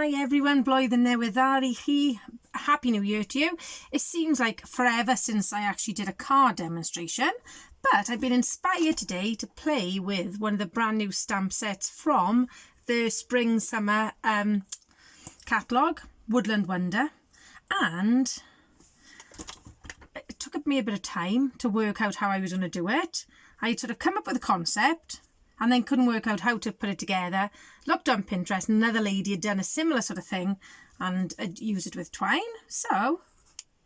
Hi everyone, blwyddyn newydd ar I chi. Happy New Year to you. It seems like forever since I actually did a card demonstration, but I've been inspired today to play with one of the brand new stamp sets from the Spring Summer catalogue, Woodland Wonder, and it took me a bit of time to work out how I was going to do it. I sort of come up with a concept and then couldn't work out how to put it together. Looked on Pinterest and another lady had done a similar sort of thing and had used it with twine. So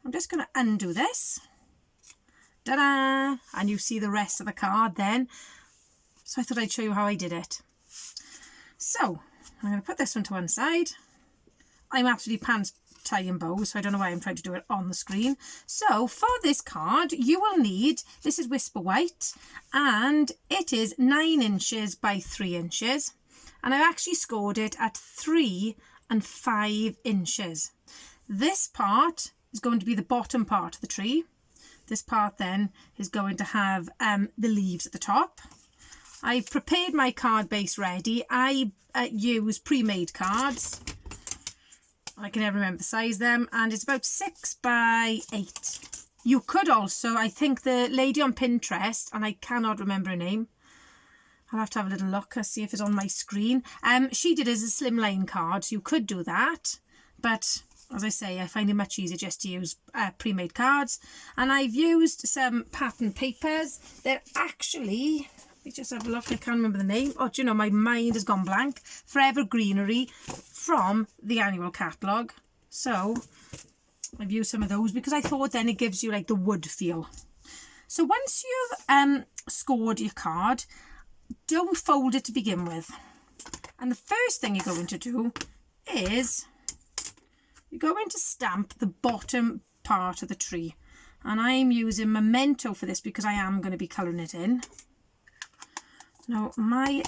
I'm just going to undo this. Ta-da! And you see the rest of the card then. So I thought I'd show you how I did it. So I'm going to put this one to one side. I'm absolutely pants tie and bow, so I don't know why I'm trying to do it on the screen. So for this card you will need, this is Whisper White and it is 9 inches by 3 inches, and I've actually scored it at 3 and 5 inches. This part is going to be the bottom part of the tree. This part then is going to have the leaves at the top. I've prepared my card base ready. I use pre-made cards. I can never remember the size of them, and it's about 6 by 8. You could also, I think the lady on Pinterest, and I cannot remember her name, I'll have to have a little look and see if it's on my screen. She did it as a slimline card, so you could do that, but as I say, I find it much easier just to use pre-made cards. And I've used some pattern papers. They're actually, let me just have a look, I can't remember the name. Oh, do you know, my mind has gone blank. Forever Greenery from the annual catalogue. So I've used some of those because I thought then it gives you like the wood feel. So once you've scored your card, don't fold it to begin with. And the first thing you're going to do is you're going to stamp the bottom part of the tree. And I'm using Memento for this because I am going to be colouring it in. Now I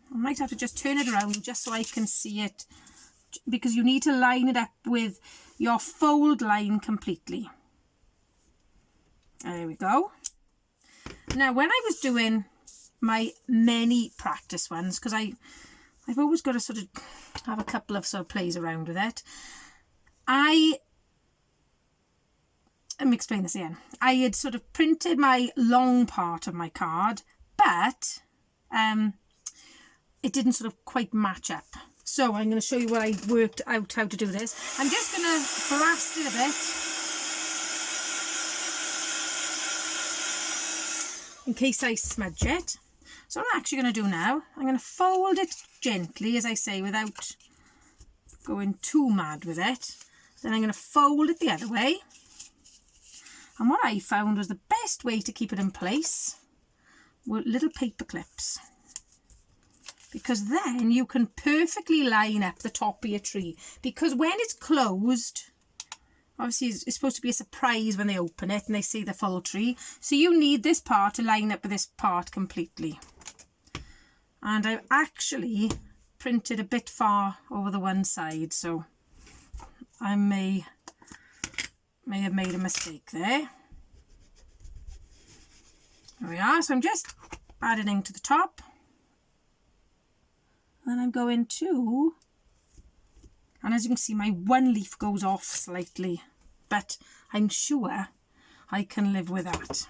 might have to just turn it around just so I can see it, because you need to line it up with your fold line completely. There we go. Now when I was doing my many practice ones, because I've always got to sort of have a couple of sort of plays around with it, let me explain this again. I had sort of printed my long part of my card, but it didn't sort of quite match up. So I'm going to show you what I worked out how to do this. I'm just going to blast it a bit in case I smudge it. So what I'm actually going to do now, I'm going to fold it gently, as I say, without going too mad with it. Then I'm going to fold it the other way. And what I found was the best way to keep it in place were little paper clips, because then you can perfectly line up the top of your tree. Because when it's closed, obviously it's supposed to be a surprise when they open it and they see the full tree, so you need this part to line up with this part completely. And I've actually printed a bit far over the one side, so I may have made a mistake there. There we are. So I'm just adding ink to the top. Then I'm going to, and as you can see, my one leaf goes off slightly, but I'm sure I can live with that.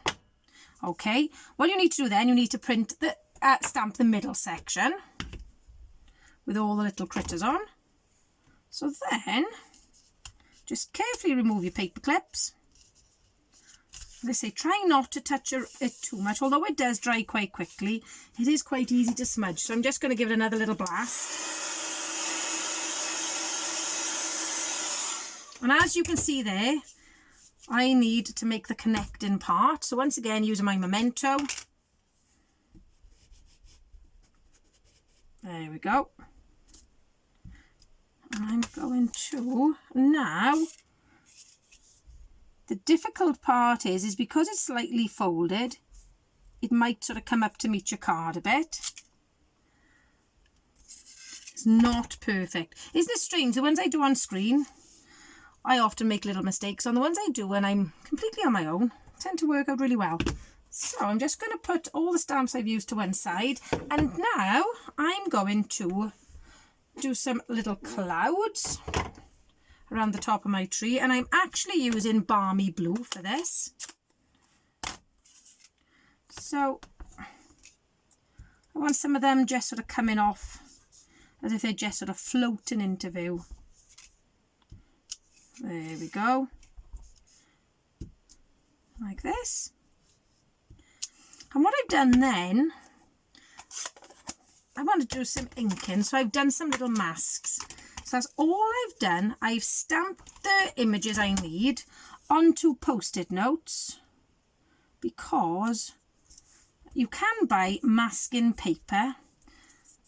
Okay, what you need to do then, you need to print the stamp the middle section with all the little critters on. So then just carefully remove your paper clips. They say try not to touch it too much, although it does dry quite quickly. It is quite easy to smudge, so I'm just going to give it another little blast. And as you can see there, I need to make the connecting part. So once again, using my Memento. There we go. And I'm going to now, the difficult part is because it's slightly folded, it might sort of come up to meet your card a bit. It's not perfect. Isn't it strange? The ones I do on screen, I often make little mistakes. On the ones I do when I'm completely on my own, tend to work out really well. So I'm just going to put all the stamps I've used to one side, and now I'm going to do some little clouds around the top of my tree, and I'm actually using balmy blue for this. So I want some of them just sort of coming off as if they're just sort of floating into view. There we go. Like this. And what I've done then, I want to do some inking, so I've done some little masks. So that's all I've done. I've stamped the images I need onto post-it notes, because you can buy masking paper,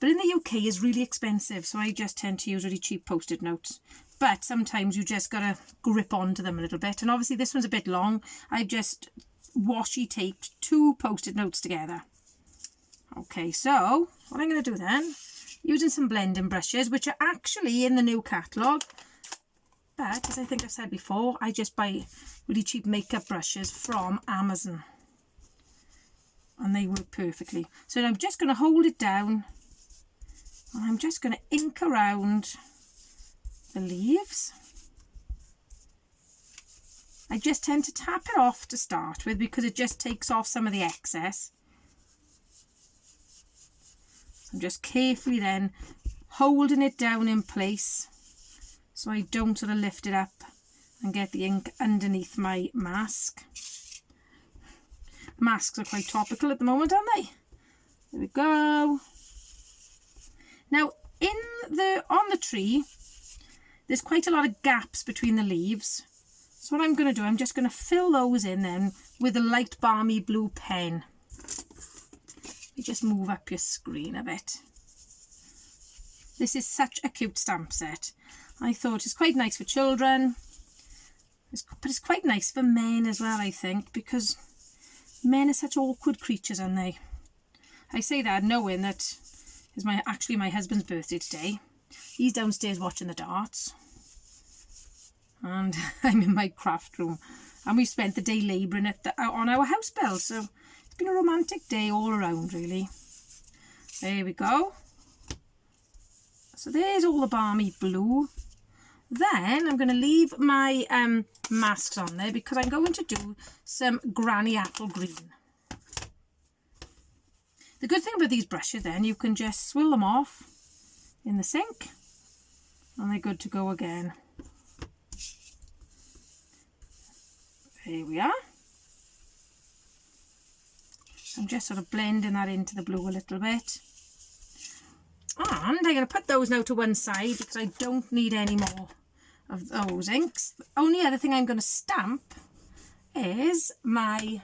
but in the UK is really expensive, so I just tend to use really cheap post-it notes. But sometimes you just got to grip onto them a little bit, and obviously this one's a bit long. I've just washi taped 2 post-it notes together. Okay, so what I'm going to do then, using some blending brushes, which are actually in the new catalogue, but as I think I've said before, I just buy really cheap makeup brushes from Amazon, and they work perfectly. So I'm just going to hold it down, and I'm just going to ink around the leaves. I just tend to tap it off to start with, because it just takes off some of the excess. So I'm just carefully then holding it down in place so I don't sort of lift it up and get the ink underneath my mask. Masks are quite topical at the moment, aren't they? There we go. Now on the tree, there's quite a lot of gaps between the leaves. So what I'm going to do, I'm just going to fill those in then with a light balmy blue pen. You just move up your screen a bit. This is such a cute stamp set. I thought it's quite nice for children, but it's quite nice for men as well, I think, because men are such awkward creatures, aren't they? I say that knowing that it's actually my husband's birthday today. He's downstairs watching the darts, and I'm in my craft room, and we've spent the day labouring on our house build, so it's been a romantic day all around, really. There we go. So there's all the balmy blue. Then I'm going to leave my masks on there, because I'm going to do some granny apple green. The good thing about these brushes then, you can just swill them off in the sink and they're good to go again. There we are. I'm just sort of blending that into the blue a little bit. And I'm going to put those now to one side, because I don't need any more of those inks. The only other thing I'm going to stamp is my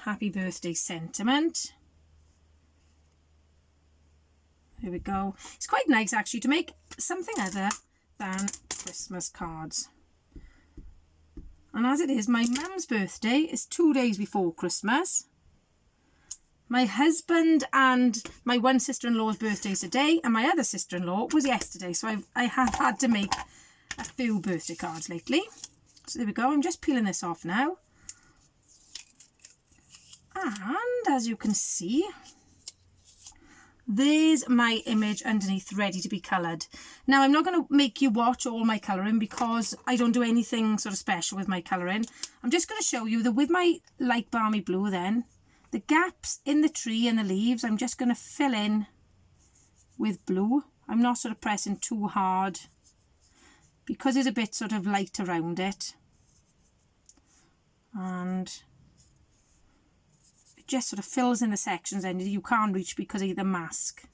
happy birthday sentiment. There we go. It's quite nice actually to make something other than Christmas cards. And as it is, my mum's birthday is 2 days before Christmas. My husband and my one sister-in-law's birthday is today, and my other sister-in-law was yesterday. So I have had to make a few birthday cards lately. So there we go. I'm just peeling this off now. And as you can see, there's my image underneath ready to be coloured. Now I'm not going to make you watch all my colouring, because I don't do anything sort of special with my colouring. I'm just going to show you that with my light balmy blue then, the gaps in the tree and the leaves, I'm just going to fill in with blue. I'm not sort of pressing too hard, because it's a bit sort of light around it. And it just sort of fills in the sections and you can't reach because of the mask.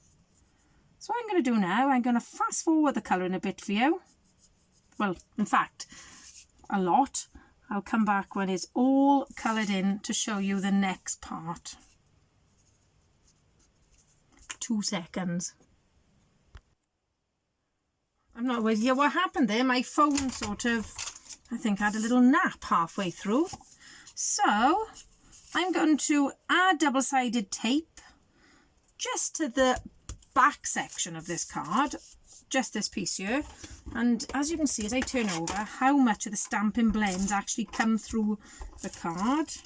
So what I'm going to do now, I'm going to fast forward the colouring a bit for you. Well, in fact, a lot. I'll come back when it's all coloured in to show you the next part. 2 seconds. I'm not with you. What happened there? My phone sort of, I think, had a little nap halfway through. So I'm going to add double-sided tape just to the back section of this card, just this piece here. And as you can see, as I turn over, how much of the Stampin' blends actually come through the card. So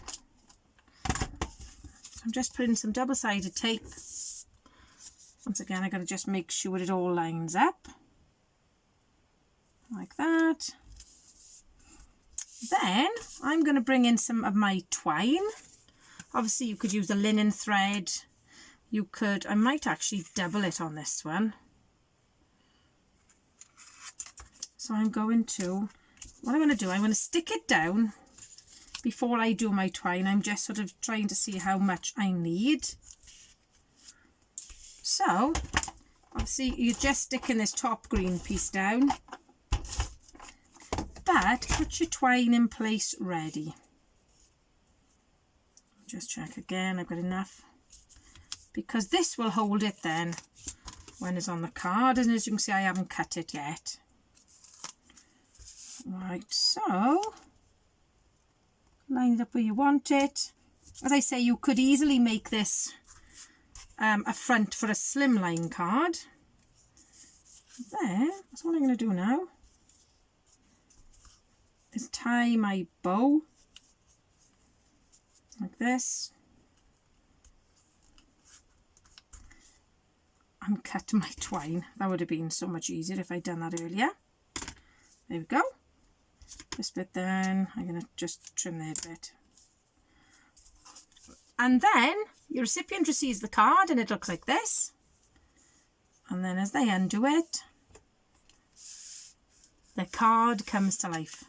I'm just putting some double-sided tape Once again, I got to just make sure it all lines up. Like that. Then I'm going to bring in some of my twine. Obviously you could use the linen thread. You could, I might actually double it on this one. So I'm going to, what I'm going to do, I'm going to stick it down before I do my twine. I'm just sort of trying to see how much I need. So obviously you're just sticking this top green piece down, but put your twine in place ready. Just check again, I've got enough, because this will hold it then when it's on the card, and as you can see I haven't cut it yet. Right, so line it up where you want it. As I say, you could easily make this a front for a slimline card. There, that's what I'm going to do now, is tie my bow like this and cut my twine. That would have been so much easier if I'd done that earlier. There we go. This bit then, I'm going to just trim there a bit. And then your recipient receives the card and it looks like this. And then as they undo it, the card comes to life.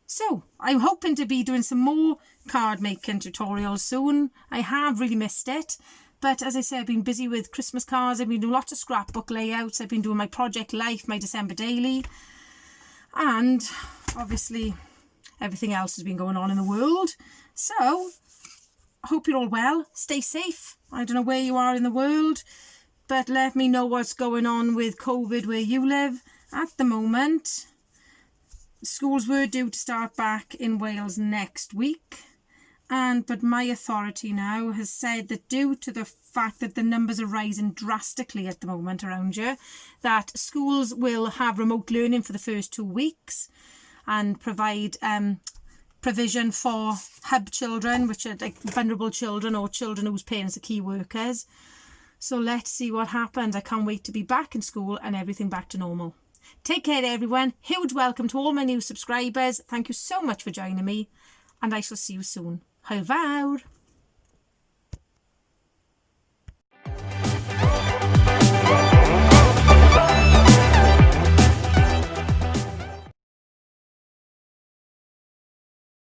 So I'm hoping to be doing some more card making tutorials soon. I have really missed it. But as I say, I've been busy with Christmas cards. I've been doing lots of scrapbook layouts. I've been doing my Project Life, my December daily. And obviously everything else has been going on in the world. So I hope you're all well. Stay safe. I don't know where you are in the world, but let me know what's going on with COVID where you live. At the moment, schools were due to start back in Wales next week. But my authority now has said that due to the fact that the numbers are rising drastically at the moment around here, that schools will have remote learning for the first 2 weeks and provide provision for hub children, which are like vulnerable children or children whose parents are key workers. So let's see what happens. I can't wait to be back in school and everything back to normal. Take care everyone. Huge welcome to all my new subscribers. Thank you so much for joining me, and I shall see you soon. Hwyl fawr!